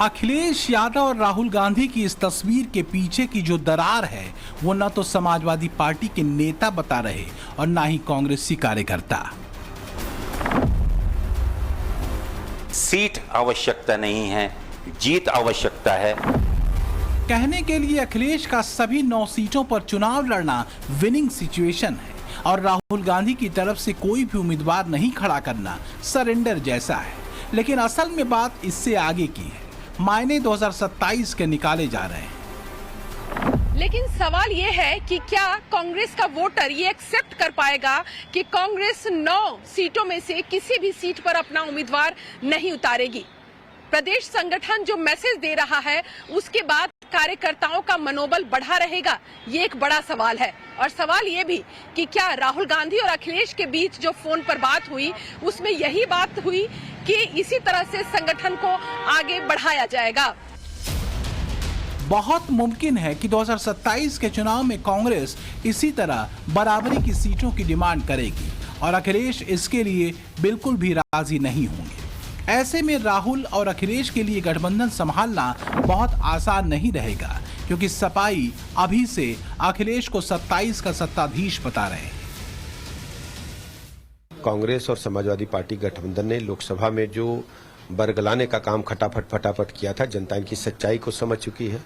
अखिलेश यादव और राहुल गांधी की इस तस्वीर के पीछे की जो दरार है वो न तो समाजवादी पार्टी के नेता बता रहे और न ही कांग्रेसी कार्यकर्ता। सीट आवश्यकता नहीं है, जीत आवश्यकता है। कहने के लिए अखिलेश का सभी 9 सीटों पर चुनाव लड़ना विनिंग सिचुएशन है और राहुल गांधी की तरफ से कोई भी उम्मीदवार नहीं खड़ा करना सरेंडर जैसा है। लेकिन असल में बात इससे आगे की है। मायने 2027 के निकाले जा रहे हैं। लेकिन सवाल ये है कि क्या कांग्रेस का वोटर ये एक्सेप्ट कर पाएगा कि कांग्रेस 9 सीटों में से किसी भी सीट पर अपना उम्मीदवार नहीं उतारेगी। प्रदेश संगठन जो मैसेज दे रहा है उसके बाद कार्यकर्ताओं का मनोबल बढ़ा रहेगा, ये एक बड़ा सवाल है। और सवाल ये भी कि क्या राहुल गांधी और अखिलेश के बीच जो फोन पर बात हुई उसमें यही बात हुई कि इसी तरह से संगठन को आगे बढ़ाया जाएगा। बहुत मुमकिन है कि 2027 के चुनाव में कांग्रेस इसी तरह बराबरी की सीटों की डिमांड करेगी और अखिलेश इसके लिए बिल्कुल भी राजी नहीं होंगे। ऐसे में राहुल और अखिलेश के लिए गठबंधन संभालना बहुत आसान नहीं रहेगा, क्योंकि सपाई अभी से अखिलेश को 27 का सत्ताधीश बता रहे हैं। कांग्रेस और समाजवादी पार्टी गठबंधन ने लोकसभा में जो बरगलाने का काम फटाफट किया था, जनता इनकी सच्चाई को समझ चुकी है।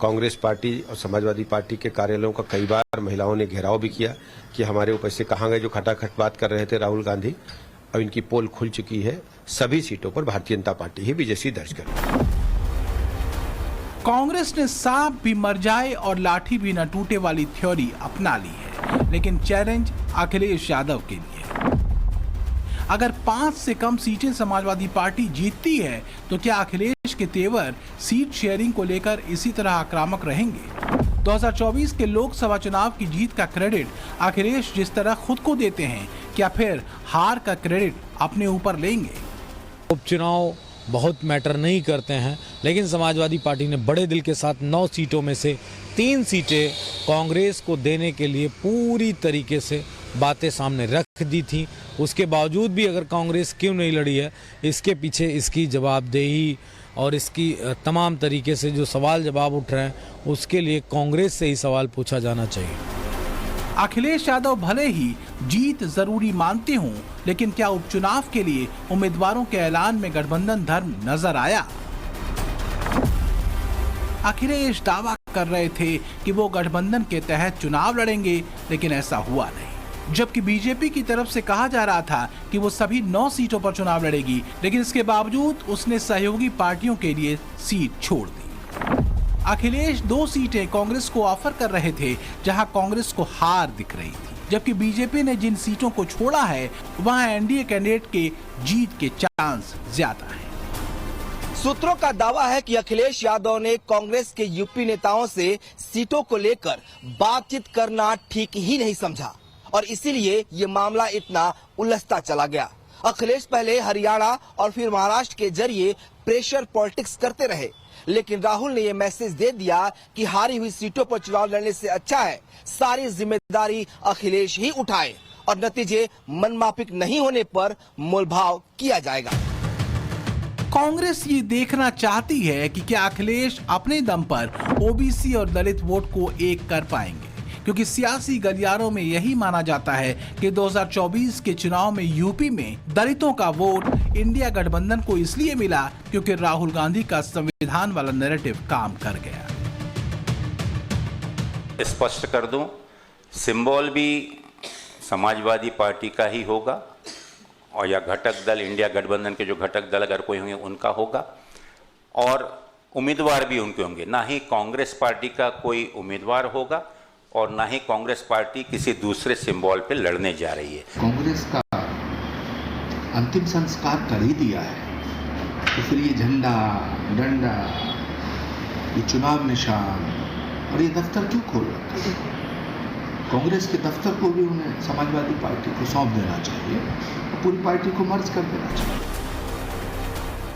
कांग्रेस पार्टी और समाजवादी पार्टी के कार्यालयों का कई बार महिलाओं ने घेराव भी किया कि हमारे ऊपर से कहाँ गए जो खटाखट बात कर रहे थे राहुल गांधी। अब इनकी पोल खुल चुकी है, सभी सीटों पर भारतीय जनता पार्टी ही विजयी दर्ज करेगी। कांग्रेस ने सांप भी मर जाए और लाठी भी न टूटे वाली थ्योरी अपना ली है, लेकिन चैलेंज अखिलेश यादव के लिए। अगर 5 से कम सीटें समाजवादी पार्टी जीतती है तो क्या अखिलेश के तेवर सीट शेयरिंग को लेकर इसी तरह आक्रामक रहेंगे? 2024 के लोकसभा चुनाव की जीत का क्रेडिट अखिलेश जिस तरह खुद को देते हैं, क्या फिर हार का क्रेडिट अपने ऊपर लेंगे? उपचुनाव बहुत मैटर नहीं करते हैं, लेकिन समाजवादी पार्टी ने बड़े दिल के साथ 9 सीटों में से 3 सीटें कांग्रेस को देने के लिए पूरी तरीके से बातें सामने रख दी थी। उसके बावजूद भी अगर कांग्रेस क्यों नहीं लड़ी है, इसके पीछे इसकी जवाबदेही और इसकी तमाम तरीके से जो सवाल जवाब उठ रहे हैं, उसके लिए कांग्रेस से ही सवाल पूछा जाना चाहिए। अखिलेश यादव भले ही जीत जरूरी मानते हों, लेकिन क्या उपचुनाव के लिए उम्मीदवारों के ऐलान में गठबंधन धर्म नजर आया? अखिलेश दावा कर रहे थे कि वो गठबंधन के तहत चुनाव लड़ेंगे, लेकिन ऐसा हुआ नहीं। जबकि बीजेपी की तरफ से कहा जा रहा था कि वो सभी 9 सीटों पर चुनाव लड़ेगी, लेकिन इसके बावजूद उसने सहयोगी पार्टियों के लिए सीट छोड़ दी। अखिलेश 2 सीटें कांग्रेस को ऑफर कर रहे थे, जहां कांग्रेस को हार दिख रही थी, जबकि बीजेपी ने जिन सीटों को छोड़ा है वहां एनडीए कैंडिडेट के जीत के चांस ज्यादा हैं। सूत्रों का दावा है कि अखिलेश यादव ने कांग्रेस के यूपी नेताओं से सीटों को लेकर बातचीत करना ठीक ही नहीं समझा और इसीलिए ये मामला इतना उलझता चला गया। अखिलेश पहले हरियाणा और फिर महाराष्ट्र के जरिए प्रेशर पॉलिटिक्स करते रहे, लेकिन राहुल ने ये मैसेज दे दिया कि हारी हुई सीटों पर चुनाव लड़ने से अच्छा है सारी जिम्मेदारी अखिलेश ही उठाए और नतीजे मनमाफिक नहीं होने पर मोलभाव किया जाएगा। कांग्रेस ये देखना चाहती है कि क्या अखिलेश अपने दम पर ओबीसी और दलित वोट को एक कर पाएंगे, क्योंकि सियासी गलियारों में यही माना जाता है कि 2024 के चुनाव में यूपी में दलितों का वोट इंडिया गठबंधन को इसलिए मिला क्योंकि राहुल गांधी का संविधान वाला नैरेटिव काम कर गया। स्पष्ट कर दूं, सिंबल भी समाजवादी पार्टी का ही होगा और या घटक दल इंडिया गठबंधन के जो घटक दल अगर कोई होंगे उनका होगा और उम्मीदवार भी उनके होंगे। ना ही कांग्रेस पार्टी का कोई उम्मीदवार होगा और ना ही कांग्रेस पार्टी किसी दूसरे सिंबल पे लड़ने जा रही है। कांग्रेस का अंतिम संस्कार कर ही दिया है, तो फिर ये झंडा डंडा, ये चुनाव निशान और ये दफ्तर क्यों खोल रखा है? कांग्रेस के दफ्तर को भी उन्हें समाजवादी पार्टी को सौंप देना चाहिए और पूरी पार्टी को मर्ज कर देना चाहिए।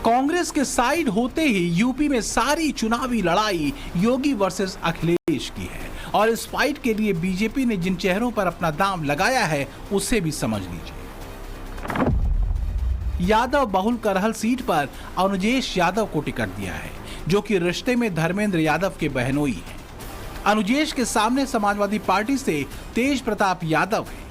कांग्रेस के साइड होते ही यूपी में सारी चुनावी लड़ाई योगी वर्सेस अखिलेश की है और इस फाइट के लिए बीजेपी ने जिन चेहरों पर अपना दांव लगाया है उसे भी समझ लीजिए। यादव बहुल करहल सीट पर अनुजेश यादव को टिकट दिया है। जो कि रिश्ते में धर्मेंद्र यादव के बहनोई हैं। अनुजेश के सामने समाजवादी पार्टी से तेज प्रताप यादव है।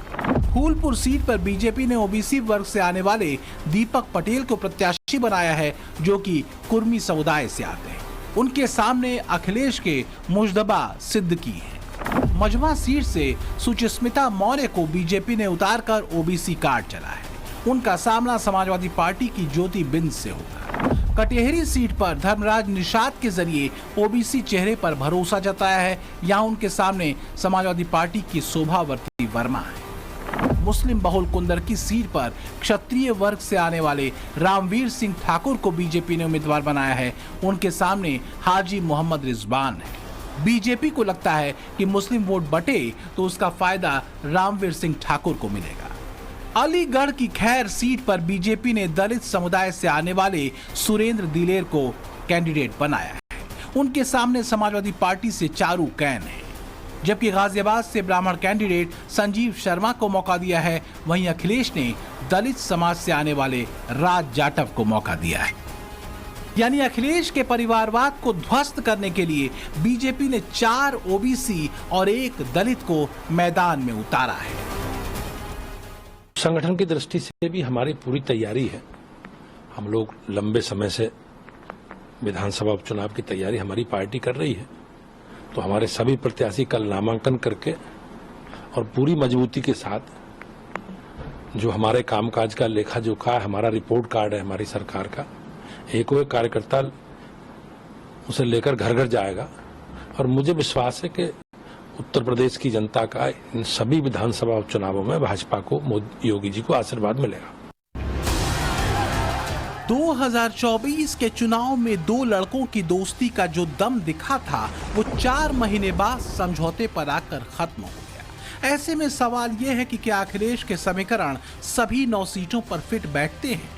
फूलपुर सीट पर बीजेपी ने ओबीसी वर्ग से आने वाले दीपक पटेल को प्रत्याशी बनाया है, जो कि कुर्मी समुदाय से आते हैं। उनके सामने अखिलेश के मुजतबा सिद्दीकी हैं। मजमा सीट से सुचिस्मिता मौर्य को बीजेपी ने उतारकर ओबीसी कार्ड चला है। उनका सामना समाजवादी पार्टी की ज्योति बिंद से होगा। कटेहरी सीट पर धर्मराज निषाद के जरिए ओबीसी चेहरे पर भरोसा जताया है। यहाँ उनके सामने समाजवादी पार्टी की शोभावर्ती वर्मा है। मुस्लिम बहुल कुंदर की सीट पर क्षत्रिय वर्ग से आने वाले रामवीर सिंह ठाकुर को बीजेपी ने उम्मीदवार बनाया है। उनके सामने हाजी मोहम्मद रिजवान है। बीजेपी को लगता है कि मुस्लिम वोट बटे तो उसका फायदा रामवीर सिंह ठाकुर को मिलेगा। अलीगढ़ की खैर सीट पर बीजेपी ने दलित समुदाय से आने वाले सुरेंद्र दिलेर को कैंडिडेट बनाया है। उनके सामने समाजवादी पार्टी से चारू कैन है, जबकि गाजियाबाद से ब्राह्मण कैंडिडेट संजीव शर्मा को मौका दिया है। वहीं अखिलेश ने दलित समाज से आने वाले राज जाटव को मौका दिया है। यानी अखिलेश के परिवारवाद को ध्वस्त करने के लिए बीजेपी ने 4 ओबीसी और 1 दलित को मैदान में उतारा है। संगठन की दृष्टि से भी हमारी पूरी तैयारी है। हम लोग लंबे समय से विधानसभा उपचुनाव की तैयारी हमारी पार्टी कर रही है, तो हमारे सभी प्रत्याशी कल नामांकन करके और पूरी मजबूती के साथ जो हमारे कामकाज का लेखा जोखा है, हमारा रिपोर्ट कार्ड है हमारी सरकार का, एक कार्यकर्ता उसे लेकर घर घर जाएगा। और मुझे विश्वास है कि उत्तर प्रदेश की जनता का इन सभी विधानसभा उपचुनावों में भाजपा को योगी जी को आशीर्वाद मिलेगा। 2024 के चुनाव में 2 लड़कों की दोस्ती का जो दम दिखा था, वो 4 महीने बाद समझौते पर आकर खत्म हो गया। ऐसे में सवाल यह है कि क्या अखिलेश के समीकरण सभी 9 सीटों पर फिट बैठते हैं?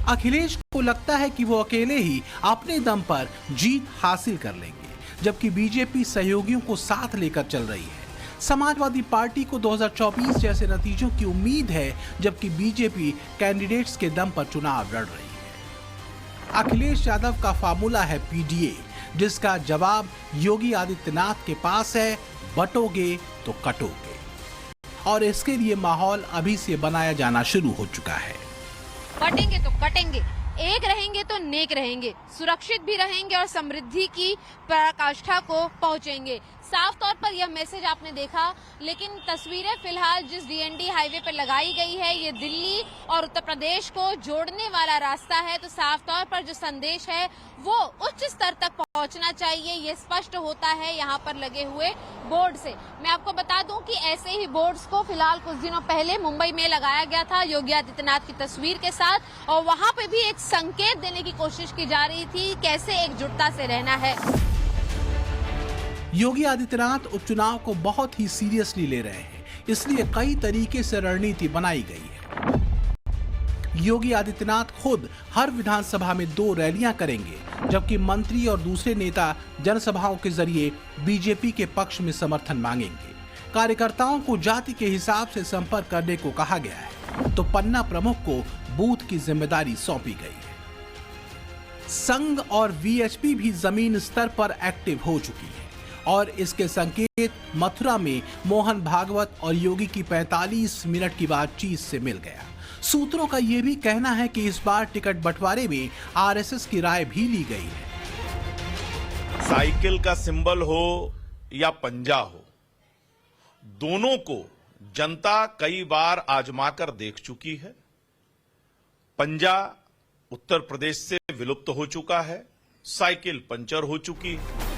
अखिलेश को लगता है कि वो अकेले ही अपने दम पर जीत हासिल कर लेंगे, जबकि बीजेपी सहयोगियों को साथ लेकर चल रही है। समाजवादी पार्टी को 2024 जैसे नतीजों की उम्मीद है, जबकि बीजेपी कैंडिडेट्स के दम पर चुनाव लड़ रही है। अखिलेश यादव का फार्मूला है पीडीए, जिसका जवाब योगी आदित्यनाथ के पास है, बटोगे तो कटोगे। और इसके लिए माहौल अभी से बनाया जाना शुरू हो चुका है। बटेंगे तो कटेंगे, एक रहेंगे तो नेक रहेंगे, सुरक्षित भी रहेंगे और समृद्धि की पराकाष्ठा को पहुंचेंगे। साफ तौर पर यह मैसेज आपने देखा, लेकिन तस्वीरें फिलहाल जिस डीएनडी हाईवे पर लगाई गई है, ये दिल्ली और उत्तर प्रदेश को जोड़ने वाला रास्ता है। तो साफ तौर पर जो संदेश है वो उच्च स्तर तक पहुंचना चाहिए, ये स्पष्ट होता है यहाँ पर लगे हुए बोर्ड से। मैं आपको बता दूं कि ऐसे ही बोर्ड्स को फिलहाल कुछ दिनों पहले मुंबई में लगाया गया था योगी आदित्यनाथ की तस्वीर के साथ, और वहाँ पे भी एक संकेत देने की कोशिश की जा रही थी कैसे एकजुटता से रहना है। योगी आदित्यनाथ उपचुनाव को बहुत ही सीरियसली ले रहे हैं, इसलिए कई तरीके से रणनीति बनाई गई है। योगी आदित्यनाथ खुद हर विधानसभा में 2 रैलियां करेंगे, जबकि मंत्री और दूसरे नेता जनसभाओं के जरिए बीजेपी के पक्ष में समर्थन मांगेंगे। कार्यकर्ताओं को जाति के हिसाब से संपर्क करने को कहा गया है, तो पन्ना प्रमुख को बूथ की जिम्मेदारी सौंपी गई है। संघ और वीएचपी भी जमीन स्तर पर एक्टिव हो चुकी है, और इसके संकेत मथुरा में मोहन भागवत और योगी की 45 मिनट की बातचीत से मिल गया। सूत्रों का यह भी कहना है कि इस बार टिकट बंटवारे में आरएसएस की राय भी ली गई है। साइकिल का सिंबल हो या पंजा हो, दोनों को जनता कई बार आजमाकर देख चुकी है। पंजा उत्तर प्रदेश से विलुप्त हो चुका है, साइकिल पंचर हो चुकी है।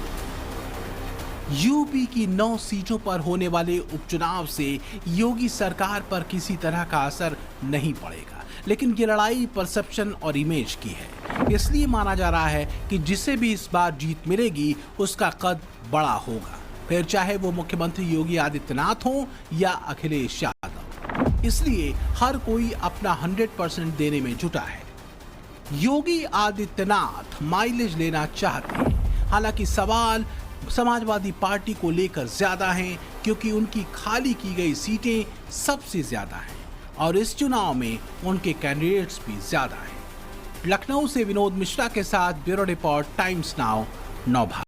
यूपी की 9 सीटों पर होने वाले उपचुनाव से योगी सरकार पर किसी तरह का असर नहीं पड़ेगा, लेकिन ये लड़ाई परसेप्शन और इमेज की है। इसलिए माना जा रहा है कि जिसे भी इस बार जीत मिलेगी उसका कद बड़ा होगा, फिर चाहे वो मुख्यमंत्री योगी आदित्यनाथ हो या अखिलेश यादव। इसलिए हर कोई अपना 100% देने में जुटा है। योगी आदित्यनाथ माइलेज लेना चाहते हैं, हालांकि सवाल समाजवादी पार्टी को लेकर ज्यादा हैं, क्योंकि उनकी खाली की गई सीटें सबसे ज्यादा हैं और इस चुनाव में उनके कैंडिडेट्स भी ज्यादा हैं। लखनऊ से विनोद मिश्रा के साथ ब्यूरो रिपोर्ट, टाइम्स नाउ, नौभा।